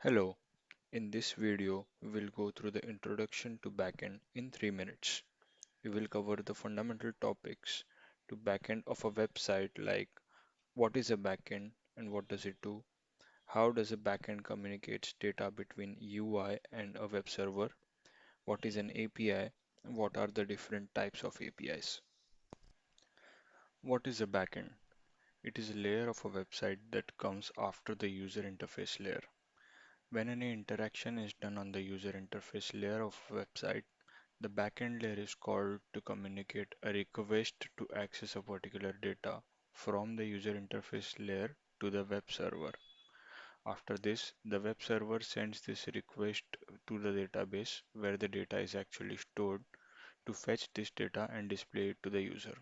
Hello, in this video, we will go through the introduction to backend in 3 minutes. We will cover the fundamental topics to backend of a website like what is a backend and what does it do, how does a backend communicates data between UI and a web server, what is an API, and what are the different types of APIs. What is a backend? It is a layer of a website that comes after the user interface layer. When any interaction is done on the user interface layer of a website, the backend layer is called to communicate a request to access a particular data from the user interface layer to the web server. After this, the web server sends this request to the database where the data is actually stored to fetch this data and display it to the user.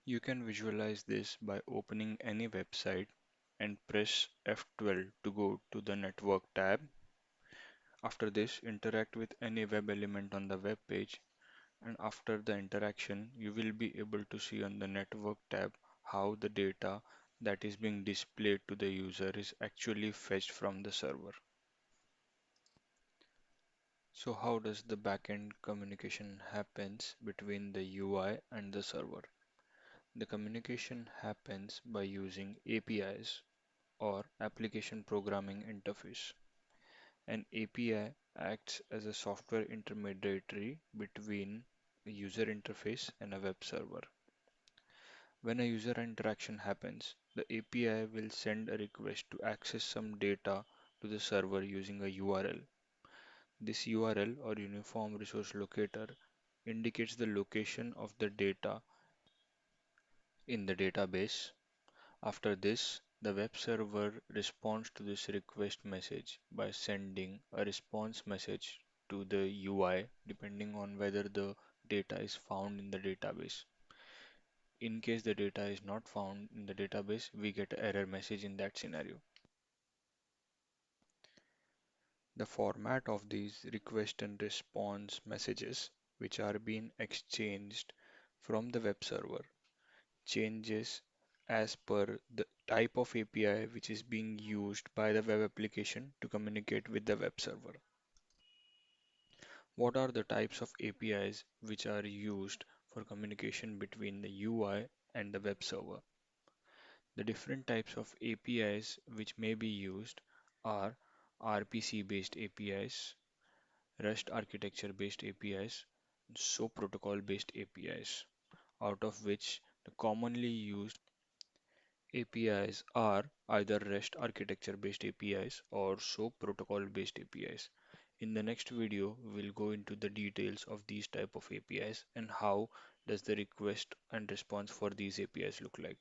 You can visualize this by opening any website and press F12 to go to the network tab. After this, interact with any web element on the web page, and after the interaction, you will be able to see on the network tab how the data that is being displayed to the user is actually fetched from the server. So how does the backend communication happens between the UI and the server? The communication happens by using APIs or application programming interface. An API acts as a software intermediary between a user interface and a web server. When a user interaction happens, the API will send a request to access some data to the server using a URL. This URL or Uniform Resource Locator indicates the location of the data in the database. After this, the web server responds to this request message by sending a response message to the UI depending on whether the data is found in the database. In case the data is not found in the database, we get an error message in that scenario. The format of these request and response messages, which are being exchanged from the web server, changes as per the type of API which is being used by the web application to communicate with the web server. What are the types of APIs which are used for communication between the UI and the web server? The different types of APIs which may be used are RPC based APIs, REST architecture based APIs, and SOAP protocol based APIs, out of which the commonly used APIs are either REST architecture based APIs or SOAP protocol based APIs. In the next video, we'll go into the details of these type of APIs and how does the request and response for these APIs look like.